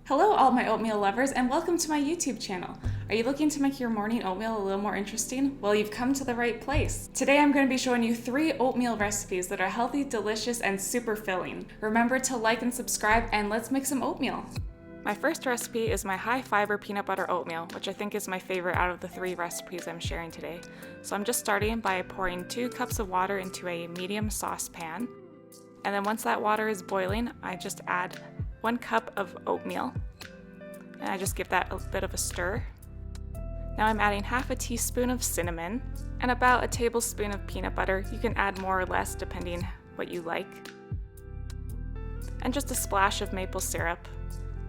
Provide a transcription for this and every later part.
Hello all my oatmeal lovers and welcome to my YouTube channel. Are you looking to make your morning oatmeal a little more interesting? Well, you've come to the right place. Today I'm going to be showing you 3 oatmeal recipes that are healthy, delicious, and super filling. Remember to like and subscribe and let's make some oatmeal. My first recipe is my high fiber peanut butter oatmeal, which I think is my favorite out of the 3 recipes I'm sharing today. So I'm just starting by pouring 2 cups of water into a medium saucepan. And then once that water is boiling, I just add 1 cup of oatmeal, and I just give that a bit of a stir. Now I'm adding half a teaspoon of cinnamon and about a tablespoon of peanut butter. You can add more or less depending what you like. And just a splash of maple syrup.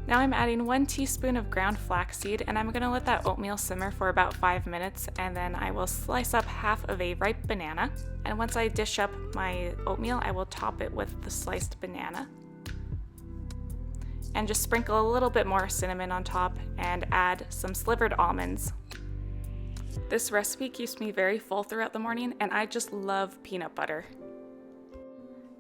Now I'm adding 1 teaspoon of ground flaxseed, and I'm going to let that oatmeal simmer for about 5 minutes, and then I will slice up half of a ripe banana. And once I dish up my oatmeal, I will top it with the sliced banana. And just sprinkle a little bit more cinnamon on top and add some slivered almonds. This recipe keeps me very full throughout the morning, and I just love peanut butter.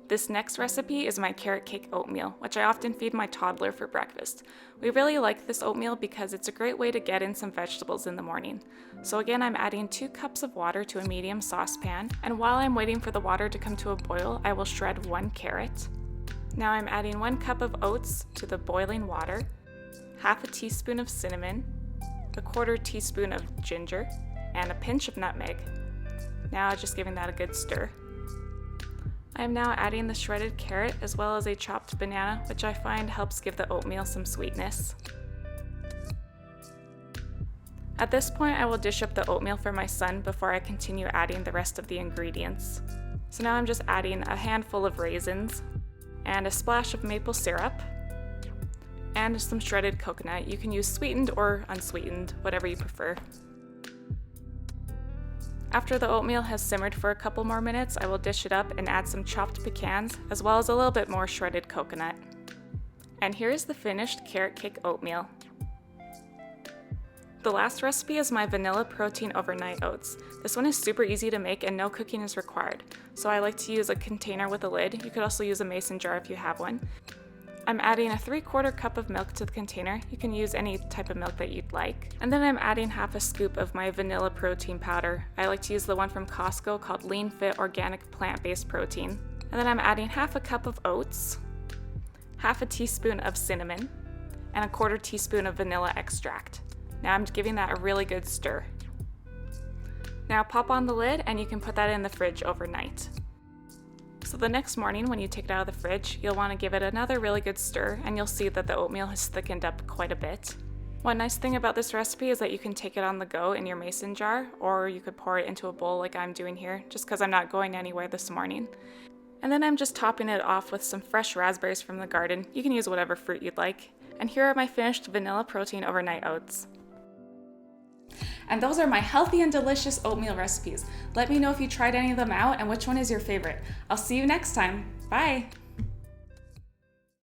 This next recipe is my carrot cake oatmeal, which I often feed my toddler for breakfast. We really like this oatmeal because it's a great way to get in some vegetables in the morning. So again, I'm adding 2 cups of water to a medium saucepan, and while I'm waiting for the water to come to a boil, I will shred 1 carrot. Now I'm adding 1 cup of oats to the boiling water, half a teaspoon of cinnamon, a 1/4 teaspoon of ginger, and a pinch of nutmeg. Now just giving that a good stir. I am now adding the shredded carrot as well as a chopped banana, which I find helps give the oatmeal some sweetness. At this point, I will dish up the oatmeal for my son before I continue adding the rest of the ingredients. So now I'm just adding a handful of raisins, and a splash of maple syrup, and some shredded coconut. You can use sweetened or unsweetened, whatever you prefer. After the oatmeal has simmered for a couple more minutes, I will dish it up and add some chopped pecans, as well as a little bit more shredded coconut. And here's the finished carrot cake oatmeal. The last recipe is my vanilla protein overnight oats. This one is super easy to make and no cooking is required. So I like to use a container with a lid. You could also use a mason jar if you have one. I'm adding a 3/4 cup of milk to the container. You can use any type of milk that you'd like. And then I'm adding half a scoop of my vanilla protein powder. I like to use the one from Costco called Lean Fit Organic Plant-Based Protein. And then I'm adding half a cup of oats, half a teaspoon of cinnamon, and a 1/4 teaspoon of vanilla extract. Now I'm giving that a really good stir. Now pop on the lid and you can put that in the fridge overnight. So the next morning when you take it out of the fridge, you'll want to give it another really good stir, and you'll see that the oatmeal has thickened up quite a bit. One nice thing about this recipe is that you can take it on the go in your mason jar, or you could pour it into a bowl like I'm doing here, just because I'm not going anywhere this morning. And then I'm just topping it off with some fresh raspberries from the garden. You can use whatever fruit you'd like. And here are my finished vanilla protein overnight oats. And those are my healthy and delicious oatmeal recipes. Let me know if you tried any of them out and which one is your favorite. I'll see you next time. Bye!